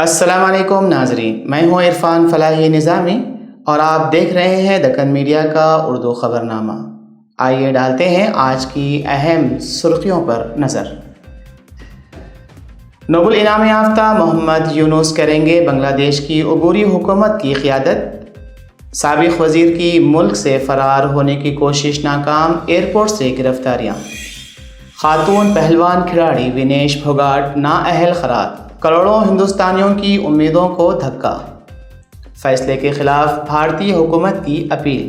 السلام علیکم ناظرین، میں ہوں عرفان فلاحی نظامی اور آپ دیکھ رہے ہیں دکن میڈیا کا اردو خبرنامہ۔ آئیے ڈالتے ہیں آج کی اہم سرخیوں پر نظر۔ نوبل انعام یافتہ محمد یونس کریں گے بنگلہ دیش کی عبوری حکومت کی قیادت۔ سابق وزیر کی ملک سے فرار ہونے کی کوشش ناکام، ایئرپورٹ سے گرفتاریاں۔ خاتون پہلوان کھلاڑی ونیش پھوگاٹ نااہل قرار، کروڑوں ہندوستانیوں کی امیدوں کو دھکا۔ فیصلے کے خلاف بھارتی حکومت کی اپیل۔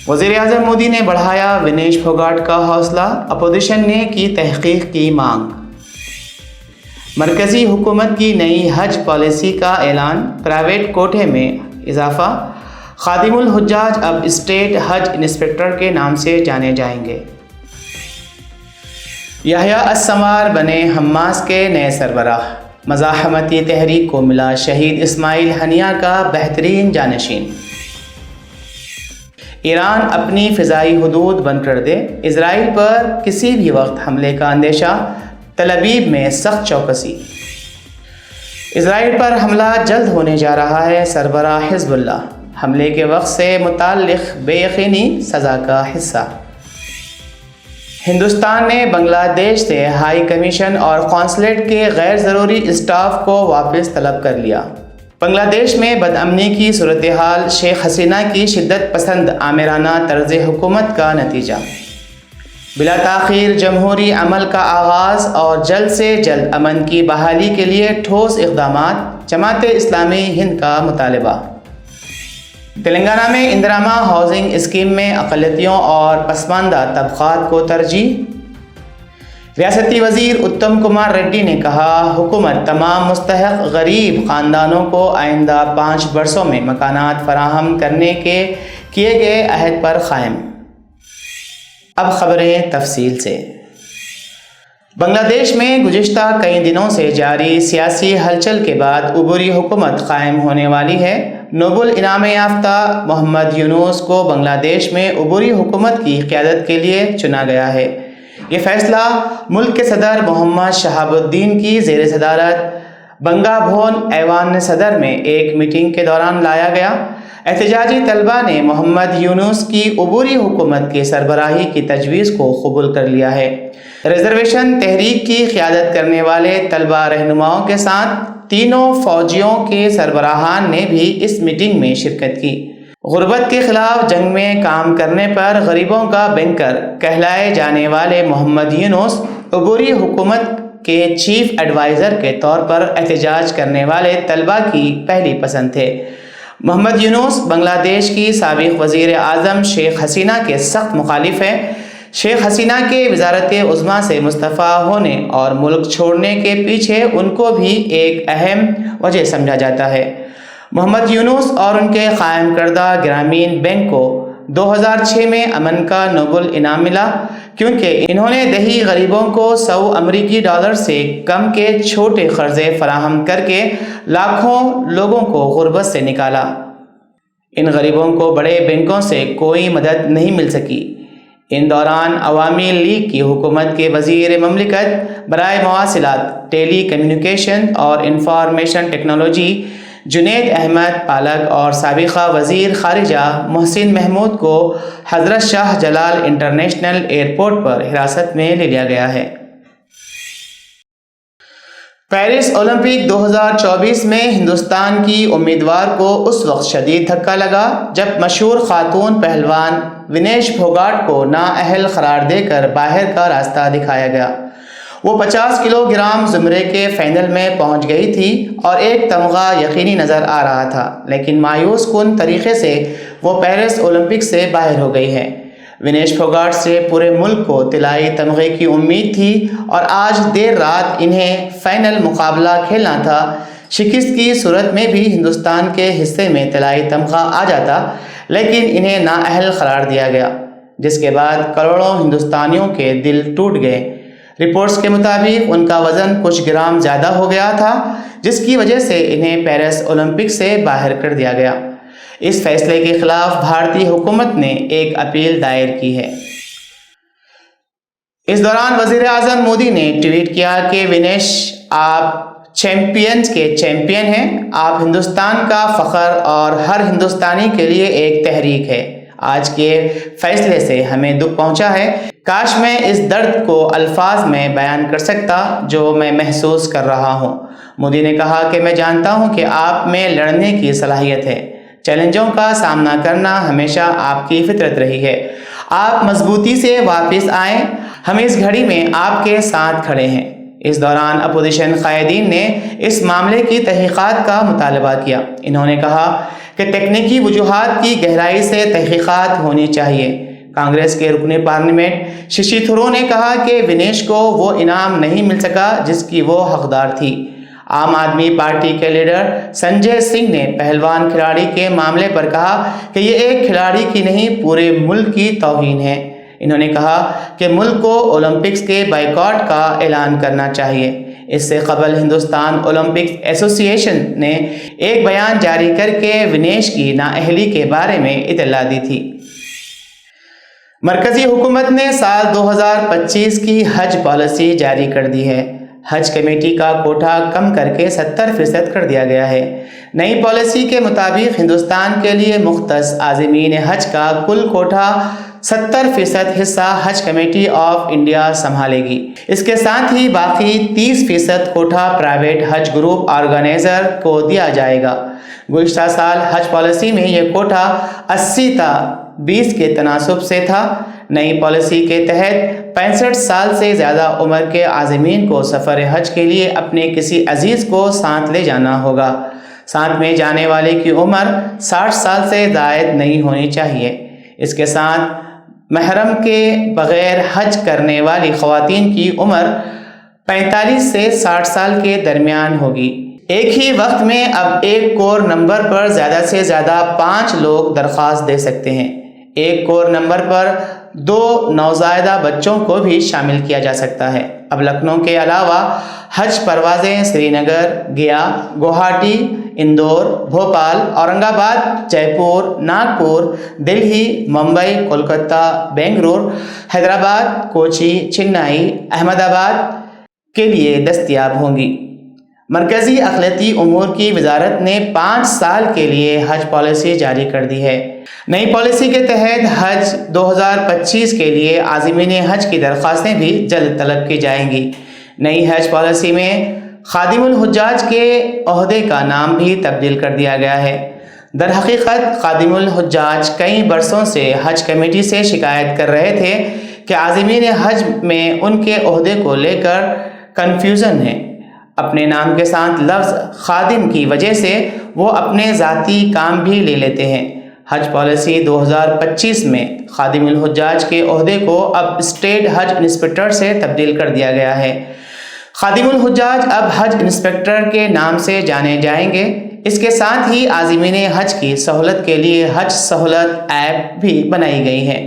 وزیر اعظم مودی نے بڑھایا ونیش پھوگاٹ کا حوصلہ، اپوزیشن نے کی تحقیق کی مانگ۔ مرکزی حکومت کی نئی حج پالیسی کا اعلان، پرائیویٹ کوٹے میں اضافہ۔ خادم الحجاج اب اسٹیٹ حج انسپکٹر کے نام سے جانے جائیں گے۔ یحییٰ السمار بنے حماس کے نئے سربراہ، مزاحمتی تحریک کو ملا شہید اسماعیل ہنیہ کا بہترین جانشین۔ ایران اپنی فضائی حدود بند کر دے، اسرائیل پر کسی بھی وقت حملے کا اندیشہ، تل ابیب میں سخت چوکسی۔ اسرائیل پر حملہ جلد ہونے جا رہا ہے، سربراہ حزب اللہ۔ حملے کے وقت سے متعلق بے یقینی سزا کا حصہ۔ ہندوستان نے بنگلہ دیش سے ہائی کمیشن اور قونصلیٹ کے غیر ضروری اسٹاف کو واپس طلب کر لیا۔ بنگلہ دیش میں بدامنی کی صورتحال، شیخ حسینہ کی شدت پسند آمرانہ طرز حکومت کا نتیجہ۔ بلا تاخیر جمہوری عمل کا آغاز اور جلد سے جلد امن کی بحالی کے لیے ٹھوس اقدامات، جماعت اسلامی ہند کا مطالبہ۔ تلنگانہ میں اندرامہ ہاؤسنگ اسکیم میں اقلیتوں اور پسماندہ طبقات کو ترجیح۔ ریاستی وزیر اتم کمار ریڈی نے کہا، حکومت تمام مستحق غریب خاندانوں کو آئندہ 5 برسوں میں مکانات فراہم کرنے کے کیے گئے عہد پر قائم۔ اب خبریں تفصیل سے۔ بنگلہ دیش میں گزشتہ کئی دنوں سے جاری سیاسی ہلچل کے بعد عبوری حکومت قائم ہونے والی ہے۔ نوبل انعام یافتہ محمد یونس کو بنگلہ دیش میں عبوری حکومت کی قیادت کے لیے چنا گیا ہے۔ یہ فیصلہ ملک کے صدر محمد شہاب الدین کی زیر صدارت بنگا بھون ایوان صدر میں ایک میٹنگ کے دوران لایا گیا۔ احتجاجی طلبہ نے محمد یونس کی عبوری حکومت کی سربراہی کی تجویز کو قبول کر لیا ہے۔ ریزرویشن تحریک کی قیادت کرنے والے طلبہ رہنماؤں کے ساتھ تینوں فوجیوں کے سربراہان نے بھی اس میٹنگ میں شرکت کی۔ غربت کے خلاف جنگ میں کام کرنے پر غریبوں کا بینکر کہلائے جانے والے محمد یونس عبوری حکومت کے چیف ایڈوائزر کے طور پر احتجاج کرنے والے طلبہ کی پہلی پسند تھے۔ محمد یونس بنگلہ دیش کی سابق وزیر اعظم شیخ حسینہ کے سخت مخالف ہیں۔ شیخ حسینہ کے وزارت عظمیٰ سے مستعفی ہونے اور ملک چھوڑنے کے پیچھے ان کو بھی ایک اہم وجہ سمجھا جاتا ہے۔ محمد یونس اور ان کے قائم کردہ گرامین بینک کو 2006 میں امن کا نوبل انعام ملا، کیونکہ انہوں نے دیہی غریبوں کو $100 سے کم کے چھوٹے قرضے فراہم کر کے لاکھوں لوگوں کو غربت سے نکالا۔ ان غریبوں کو بڑے بینکوں سے کوئی مدد نہیں مل سکی۔ ان دوران عوامی لیگ کی حکومت کے وزیر مملکت برائے مواصلات، ٹیلی کمیونیکیشن اور انفارمیشن ٹیکنالوجی جنید احمد پالک اور سابقہ وزیر خارجہ محسن محمود کو حضرت شاہ جلال انٹرنیشنل ایئرپورٹ پر حراست میں لے لیا گیا ہے۔ پیرس اولمپک 2024 میں ہندوستان کی امیدوار کو اس وقت شدید دھکا لگا جب مشہور خاتون پہلوان ونیش پھوگاٹ کو نااہل قرار دے کر باہر کا راستہ دکھایا گیا۔ وہ 50 کلو گرام زمرے کے فائنل میں پہنچ گئی تھی اور ایک تمغہ یقینی نظر آ رہا تھا، لیکن مایوس کن طریقے سے وہ پیرس اولمپک سے باہر ہو گئی ہے۔ ونیش پھوگاٹ سے پورے ملک کو طلائی تمغے کی امید تھی اور آج دیر رات انہیں فائنل مقابلہ کھیلنا تھا۔ شکست کی صورت میں بھی ہندوستان کے حصے میں طلائی تمغہ آ جاتا، لیکن انہیں نااہل قرار دیا گیا، جس کے بعد کروڑوں ہندوستانیوں کے دل ٹوٹ گئے۔ رپورٹس کے مطابق ان کا وزن کچھ گرام زیادہ ہو گیا تھا، جس کی وجہ سے انہیں پیرس اولمپک سے باہر کر دیا گیا۔ اس فیصلے کے خلاف بھارتی حکومت نے ایک اپیل دائر کی ہے۔ اس دوران وزیر اعظم مودی نے ٹویٹ کیا کہ ونیش، آپ چیمپئنز کے چیمپئن ہیں، آپ ہندوستان کا فخر اور ہر ہندوستانی کے لیے ایک تحریک ہے۔ آج کے فیصلے سے ہمیں دکھ پہنچا ہے، کاش میں اس درد کو الفاظ میں بیان کر سکتا جو میں محسوس کر رہا ہوں۔ مودی نے کہا کہ میں جانتا ہوں کہ آپ میں لڑنے کی صلاحیت ہے، چیلنجوں کا سامنا کرنا ہمیشہ آپ کی فطرت رہی ہے، آپ مضبوطی سے واپس آئیں، ہم اس گھڑی میں آپ کے ساتھ کھڑے ہیں۔ اس دوران اپوزیشن قائدین نے اس معاملے کی تحقیقات کا مطالبہ کیا۔ انہوں نے کہا کہ تکنیکی وجوہات کی گہرائی سے تحقیقات ہونی چاہیے۔ کانگریس کے رکن پارلیمنٹ ششی تھرور نے کہا کہ ونیش کو وہ انعام نہیں مل سکا جس کی وہ حقدار تھی۔ عام آدمی پارٹی کے لیڈر سنجے سنگھ نے پہلوان کھلاڑی کے معاملے پر کہا کہ یہ ایک کھلاڑی کی نہیں، پورے ملک کی توہین ہے۔ انہوں نے کہا کہ ملک کو اولمپکس کے بائیکاٹ کا اعلان کرنا چاہیے۔ اس سے قبل ہندوستان اولمپکس ایسوسی ایشن نے ایک بیان جاری کر کے ونیش کی نااہلی کے بارے میں اطلاع دی تھی۔ مرکزی حکومت نے سال 2025 کی حج پالیسی جاری کر دی ہے۔ حج کمیٹی کا کوٹا کم کر کے 70% کر دیا گیا ہے۔ نئی پالیسی کے مطابق ہندوستان کے لیے مختص عازمین حج کا کل کوٹا 70% حصہ حج کمیٹی آف انڈیا سنبھالے گی۔ اس کے ساتھ ہی باقی 30% کوٹا پرائیویٹ حج گروپ آرگنائزر کو دیا جائے گا۔ گزشتہ سال حج پالیسی میں یہ کوٹا 80/20 کے تناسب سے تھا۔ نئی پالیسی کے تحت 65 سال سے زیادہ عمر کے عازمین کو سفر حج کے لیے اپنے کسی عزیز کو ساتھ لے جانا ہوگا۔ ساتھ میں جانے والے کی عمر 60 سال سے زائد نہیں ہونی چاہیے۔ اس کے ساتھ محرم کے بغیر حج کرنے والی خواتین کی عمر 45 سے 60 سال کے درمیان ہوگی۔ ایک ہی وقت میں اب ایک کور نمبر پر زیادہ سے زیادہ 5 لوگ درخواست دے سکتے ہیں۔ ایک کور نمبر پر 2 نوزائیدہ بچوں کو بھی شامل کیا جا سکتا ہے۔ اب لکھنؤ کے علاوہ حج پروازیں سری نگر، گیا، گوہاٹی، اندور، بھوپال، اورنگ آباد، جے پور، ناگپور، دلہی، ممبئی، کولکتہ، بنگلور، حیدرآباد، کوچی، چنئی، احمد آباد کے لیے دستیاب ہوں گی۔ مرکزی اقلیتی امور کی وزارت نے 5 سال کے لیے حج پالیسی جاری کر دی ہے۔ نئی پالیسی کے تحت حج 2025 کے لیے عازمین حج کی درخواستیں بھی جلد طلب کی جائیں گی۔ نئی حج پالیسی میں خادم الحجاج کے عہدے کا نام بھی تبدیل کر دیا گیا ہے۔ در حقیقت خادم الحجاج کئی برسوں سے حج کمیٹی سے شکایت کر رہے تھے کہ عازمین حج میں ان کے عہدے کو لے کر کنفیوژن ہے۔ اپنے نام کے ساتھ لفظ خادم کی وجہ سے وہ اپنے ذاتی کام بھی لے لیتے ہیں۔ حج پالیسی 2025 میں خادم الحجاج کے عہدے کو اب اسٹیٹ حج انسپکٹر سے تبدیل کر دیا گیا ہے۔ خادم الحجاج اب حج انسپکٹر کے نام سے جانے جائیں گے۔ اس کے ساتھ ہی عازمین حج کی سہولت کے لیے حج سہولت ایپ بھی بنائی گئی ہے۔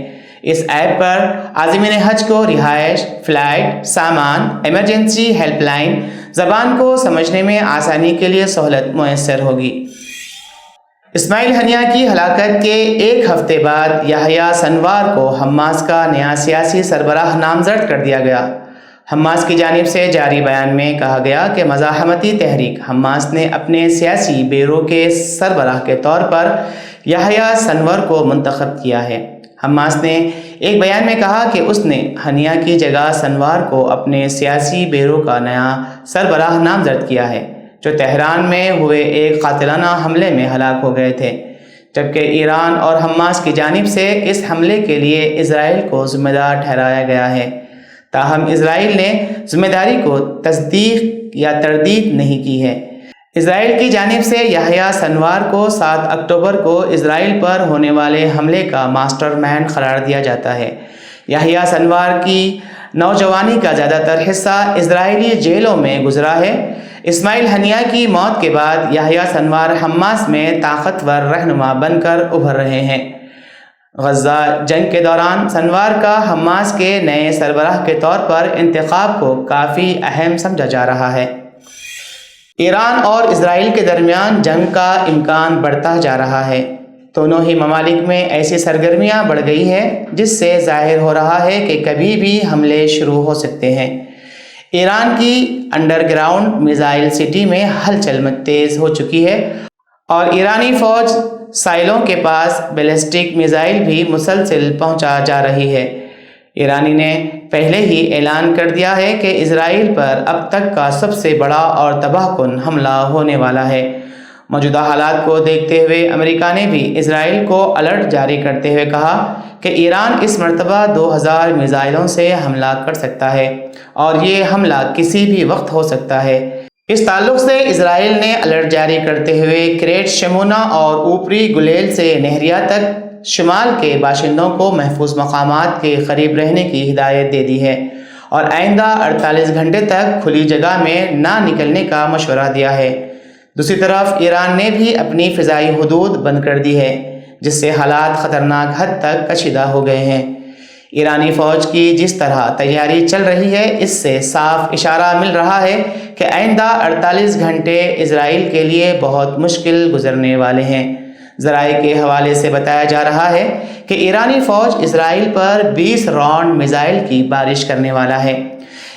اس ایپ پر عازمین حج کو رہائش، فلائٹ، سامان، ایمرجنسی ہیلپ لائن، زبان کو سمجھنے میں آسانی کے لیے سہولت میسر ہوگی۔ اسماعیل ہنیہ کی ہلاکت کے ایک ہفتے بعد یحییٰ سنوار کو حماس کا نیا سیاسی سربراہ نامزد کر دیا گیا۔ حماس کی جانب سے جاری بیان میں کہا گیا کہ مزاحمتی تحریک حماس نے اپنے سیاسی بیورو کے سربراہ کے طور پر یحییٰ سنوار کو منتخب کیا ہے۔ حماس نے ایک بیان میں کہا کہ اس نے ہنیہ کی جگہ سنوار کو اپنے سیاسی بیورو کا نیا سربراہ نامزد کیا ہے، جو تہران میں ہوئے ایک قاتلانہ حملے میں ہلاک ہو گئے تھے، جبکہ ایران اور حماس کی جانب سے اس حملے کے لیے اسرائیل کو ذمہ دار ٹھہرایا گیا ہے۔ تاہم اسرائیل نے ذمہ داری کو تصدیق یا تردید نہیں کی ہے۔ اسرائیل کی جانب سے یحییٰ سنوار کو 7 اکتوبر کو اسرائیل پر ہونے والے حملے کا ماسٹر مائنڈ قرار دیا جاتا ہے۔ یحییٰ سنوار کی نوجوانی کا زیادہ تر حصہ اسرائیلی جیلوں میں گزرا ہے۔ اسماعیل ہنیہ کی موت کے بعد یحییٰ سنوار حماس میں طاقتور رہنما بن کر ابھر رہے ہیں۔ غزہ جنگ کے دوران سنوار کا حماس کے نئے سربراہ کے طور پر انتخاب کو کافی اہم سمجھا جا رہا ہے۔ ایران اور اسرائیل کے درمیان جنگ کا امکان بڑھتا جا رہا ہے۔ دونوں ہی ممالک میں ایسی سرگرمیاں بڑھ گئی ہیں جس سے ظاہر ہو رہا ہے کہ کبھی بھی حملے شروع ہو سکتے ہیں۔ ایران کی انڈر گراؤنڈ میزائل سٹی میں ہلچل تیز ہو چکی ہے اور ایرانی فوج ساحلوں کے پاس بیلسٹک میزائل بھی مسلسل پہنچا جا رہی ہے۔ ایرانی نے پہلے ہی اعلان کر دیا ہے کہ اسرائیل پر اب تک کا سب سے بڑا اور تباہ کن حملہ ہونے والا ہے۔ موجودہ حالات کو دیکھتے ہوئے امریکہ نے بھی اسرائیل کو الرٹ جاری کرتے ہوئے کہا کہ ایران اس مرتبہ 2000 میزائلوں سے حملہ کر سکتا ہے اور یہ حملہ کسی بھی وقت ہو سکتا ہے۔ اس تعلق سے اسرائیل نے الرٹ جاری کرتے ہوئے کریٹ شمونا اور اوپری گلیل سے نہریہ تک شمال کے باشندوں کو محفوظ مقامات کے قریب رہنے کی ہدایت دے دی ہے اور آئندہ 48 گھنٹے تک کھلی جگہ میں نہ نکلنے کا مشورہ دیا ہے۔ دوسری طرف ایران نے بھی اپنی فضائی حدود بند کر دی ہے، جس سے حالات خطرناک حد تک کشیدہ ہو گئے ہیں۔ ایرانی فوج کی جس طرح تیاری چل رہی ہے، اس سے صاف اشارہ مل رہا ہے کہ آئندہ 48 گھنٹے اسرائیل کے لیے بہت مشکل گزرنے والے ہیں۔ ذرائع کے حوالے سے بتایا جا رہا ہے کہ ایرانی فوج اسرائیل پر 20 راؤنڈ میزائل کی بارش کرنے والا ہے۔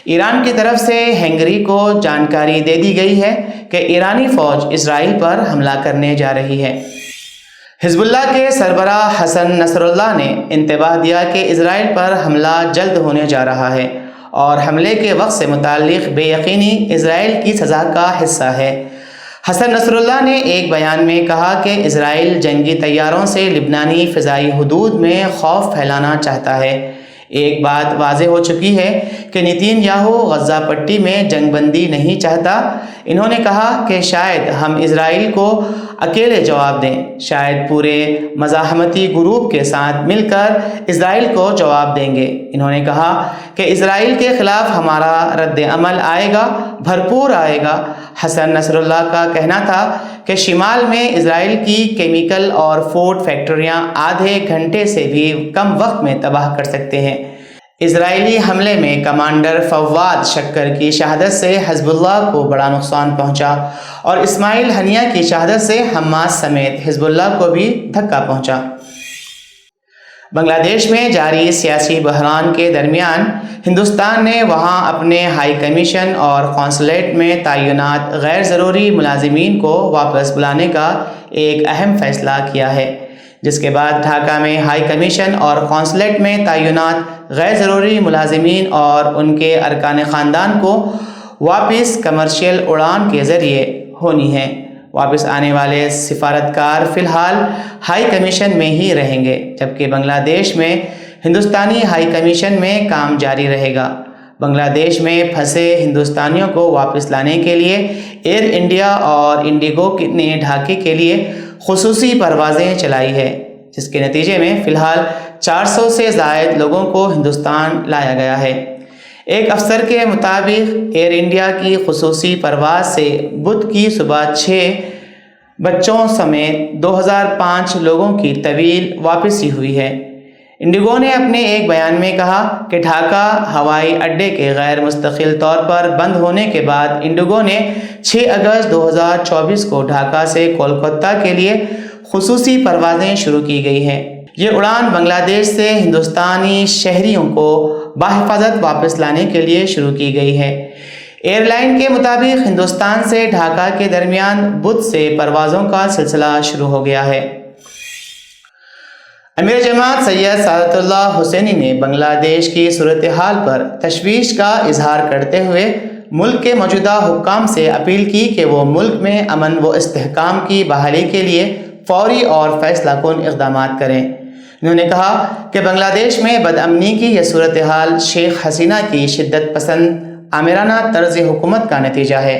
ایران کی طرف سے ہنگری کو جانکاری دے دی گئی ہے کہ ایرانی فوج اسرائیل پر حملہ کرنے جا رہی ہے۔ حزب اللہ کے سربراہ حسن نصر اللہ نے انتباہ دیا کہ اسرائیل پر حملہ جلد ہونے جا رہا ہے اور حملے کے وقت سے متعلق بے یقینی اسرائیل کی سزا کا حصہ ہے۔ حسن نصر اللہ نے ایک بیان میں کہا کہ اسرائیل جنگی طیاروں سے لبنانی فضائی حدود میں خوف پھیلانا چاہتا ہے۔ ایک بات واضح ہو چکی ہے کہ نیتن یاہو غزہ پٹی میں جنگ بندی نہیں چاہتا۔ انہوں نے کہا کہ شاید ہم اسرائیل کو اکیلے جواب دیں، شاید پورے مزاحمتی گروپ کے ساتھ مل کر اسرائیل کو جواب دیں گے۔ انہوں نے کہا کہ اسرائیل کے خلاف ہمارا رد عمل آئے گا، بھرپور آئے گا۔ حسن نصر اللہ کا کہنا تھا کہ شمال میں اسرائیل کی کیمیکل اور فوڈ فیکٹریاں آدھے گھنٹے سے بھی کم وقت میں تباہ کر سکتے ہیں۔ اسرائیلی حملے میں کمانڈر فواد شکر کی شہادت سے حزب اللہ کو بڑا نقصان پہنچا اور اسماعیل ہنیہ کی شہادت سے حماس سمیت حزب اللہ کو بھی دھکا پہنچا۔ بنگلہ دیش میں جاری سیاسی بحران کے درمیان ہندوستان نے وہاں اپنے ہائی کمیشن اور قونصلیٹ میں تعینات غیر ضروری ملازمین کو واپس بلانے کا ایک اہم فیصلہ کیا ہے، جس کے بعد ڈھاکہ میں ہائی کمیشن اور قونصلیٹ میں تعینات غیر ضروری ملازمین اور ان کے ارکان خاندان کو واپس کمرشل اڑان کے ذریعے ہونی ہے۔ واپس آنے والے سفارتکار فی الحال ہائی کمیشن میں ہی رہیں گے، جبکہ بنگلہ دیش میں ہندوستانی ہائی کمیشن میں کام جاری رہے گا۔ بنگلہ دیش میں پھنسے ہندوستانیوں کو واپس لانے کے لیے ایئر انڈیا اور انڈیگو نے ڈھاکے کے لیے خصوصی پروازیں چلائی ہے، جس کے نتیجے میں فی الحال 400 سے زائد لوگوں کو ہندوستان لایا گیا ہے۔ ایک افسر کے مطابق ایئر انڈیا کی خصوصی پرواز سے بدھ کی صبح 6 بچوں سمیت 2005 لوگوں کی طویل واپسی ہوئی ہے۔ انڈیگو نے اپنے ایک بیان میں کہا کہ ڈھاکہ ہوائی اڈے کے غیر مستقل طور پر بند ہونے کے بعد انڈیگو نے 6 اگست 2024 کو ڈھاکہ سے کولکتہ کے لیے خصوصی پروازیں شروع کی گئی ہیں۔ یہ اڑان بنگلہ دیش سے ہندوستانی شہریوں کو بحفاظت واپس لانے کے لیے شروع کی گئی ہے۔ ایئر لائن کے مطابق ہندوستان سے ڈھاکہ کے درمیان بدھ سے پروازوں کا سلسلہ شروع ہو گیا ہے۔ امیر جماعت سید سعادت اللہ حسینی نے بنگلہ دیش کی صورتحال پر تشویش کا اظہار کرتے ہوئے ملک کے موجودہ حکام سے اپیل کی کہ وہ ملک میں امن و استحکام کی بحالی کے لیے فوری اور فیصلہ کن اقدامات کریں۔ انہوں نے کہا کہ بنگلہ دیش میں بدامنی کی یہ صورتحال شیخ حسینہ کی شدت پسند آمرانہ طرز حکومت کا نتیجہ ہے۔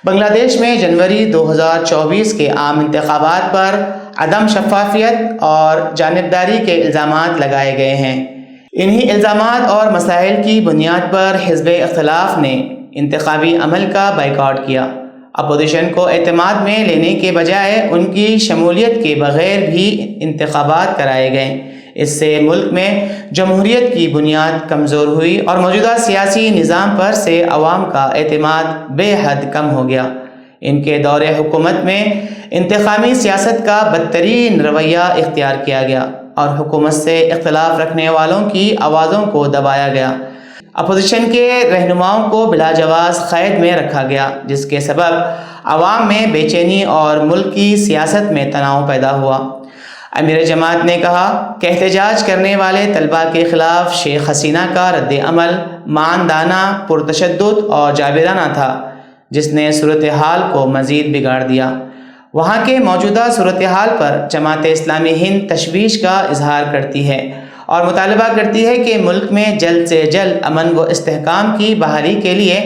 بنگلہ دیش میں جنوری 2024 کے عام انتخابات پر عدم شفافیت اور جانبداری کے الزامات لگائے گئے ہیں۔ انہی الزامات اور مسائل کی بنیاد پر حزب اختلاف نے انتخابی عمل کا بائیکاٹ کیا۔ اپوزیشن کو اعتماد میں لینے کے بجائے ان کی شمولیت کے بغیر بھی انتخابات کرائے گئے۔ اس سے ملک میں جمہوریت کی بنیاد کمزور ہوئی اور موجودہ سیاسی نظام پر سے عوام کا اعتماد بے حد کم ہو گیا۔ ان کے دور حکومت میں انتخابی سیاست کا بدترین رویہ اختیار کیا گیا اور حکومت سے اختلاف رکھنے والوں کی آوازوں کو دبایا گیا۔ اپوزیشن کے رہنماؤں کو بلا جواز قید میں رکھا گیا، جس کے سبب عوام میں بے چینی اور ملک کی سیاست میں تناؤ پیدا ہوا۔ امیر جماعت نے کہا کہ احتجاج کرنے والے طلباء کے خلاف شیخ حسینہ کا رد عمل ماندانہ، پرتشدد اور جابرانہ تھا، جس نے صورتحال کو مزید بگاڑ دیا۔ وہاں کے موجودہ صورتحال پر جماعت اسلامی ہند تشویش کا اظہار کرتی ہے اور مطالبہ کرتی ہے کہ ملک میں جلد سے جلد امن و استحکام کی بحالی کے لیے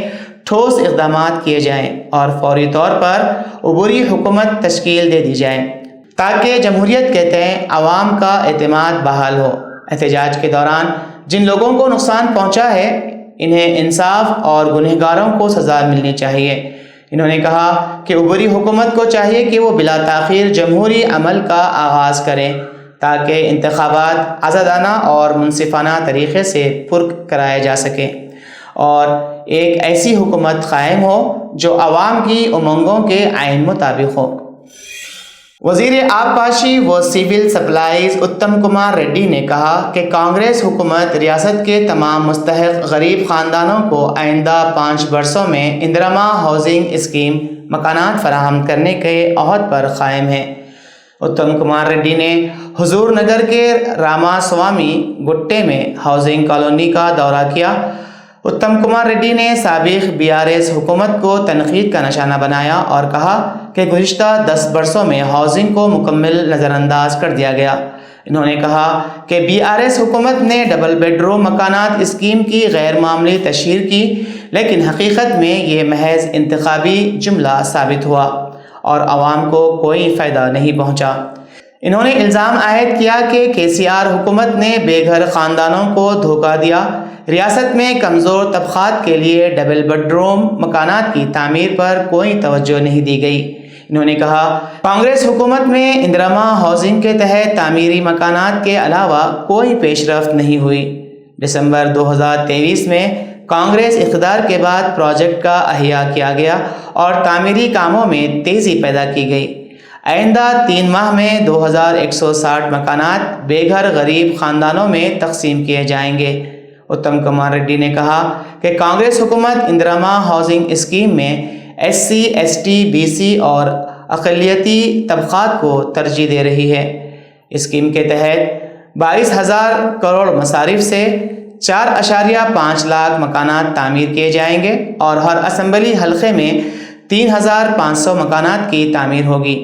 ٹھوس اقدامات کیے جائیں اور فوری طور پر عبوری حکومت تشکیل دے دی جائے تاکہ جمہوریت کے تئیں عوام کا اعتماد بحال ہو۔ احتجاج کے دوران جن لوگوں کو نقصان پہنچا ہے انہیں انصاف اور گنہگاروں کو سزا ملنی چاہیے۔ انہوں نے کہا کہ عبوری حکومت کو چاہیے کہ وہ بلا تاخیر جمہوری عمل کا آغاز کریں تاکہ انتخابات آزادانہ اور منصفانہ طریقے سے کرائے جا سکیں اور ایک ایسی حکومت قائم ہو جو عوام کی امنگوں کے عین مطابق ہو۔ وزیر آبپاشی و سول سپلائز اتم کمار ریڈی نے کہا کہ کانگریس حکومت ریاست کے تمام مستحق غریب خاندانوں کو آئندہ 5 برسوں میں اندرما ہاؤسنگ اسکیم مکانات فراہم کرنے کے عہد پر قائم ہے۔ اتم کمار ریڈی نے حضور نگر کے راما سوامی گٹے میں ہاؤسنگ کالونی کا دورہ کیا۔ اتم کمار ریڈی نے سابق BRS حکومت کو تنقید کا نشانہ بنایا اور کہا کہ گزشتہ 10 برسوں میں ہاؤسنگ کو مکمل نظر انداز کر دیا گیا۔ انہوں نے کہا کہ BRS حکومت نے ڈبل بیڈ روم مکانات اسکیم کی غیر معمولی تشہیر کی، لیکن حقیقت میں یہ محض انتخابی جملہ ثابت ہوا اور عوام کو کوئی فائدہ نہیں پہنچا۔ انہوں نے الزام عائد کیا کہ KCR حکومت نے بے گھر خاندانوں کو دھوکہ دیا۔ ریاست میں کمزور طبقات کے لیے ڈبل بیڈ روم مکانات کی تعمیر پر کوئی توجہ نہیں دی گئی۔ انہوں نے کہا کانگریس حکومت میں اندرما ہاؤسنگ کے تحت تعمیری مکانات کے علاوہ کوئی پیش رفت نہیں ہوئی۔ دسمبر 2023 میں کانگریس اقتدار کے بعد پروجیکٹ کا احیاء کیا گیا اور تعمیری کاموں میں تیزی پیدا کی گئی۔ آئندہ 3 ماہ میں 2160 مکانات بے گھر غریب خاندانوں میں تقسیم کیے جائیں گے۔ اتم کمار ریڈی نے کہا کہ کانگریس حکومت اندرما ہاؤسنگ اسکیم میں SC ST BC اور اقلیتی طبقات کو ترجیح دے رہی ہے۔ اسکیم کے تحت 22,000 کروڑ مصارف سے 4.5 لاکھ مکانات تعمیر کیے جائیں گے اور ہر اسمبلی حلقے میں 3,500 مکانات کی تعمیر ہوگی۔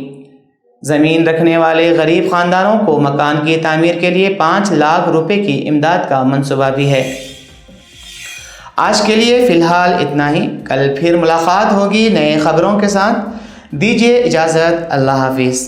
زمین رکھنے والے غریب خاندانوں کو مکان کی تعمیر کے لیے 5 لاکھ روپے کی امداد کا منصوبہ بھی ہے۔ آج کے لیے فی الحال اتنا ہی، کل پھر ملاقات ہوگی نئے خبروں کے ساتھ۔ دیجیے اجازت، اللہ حافظ۔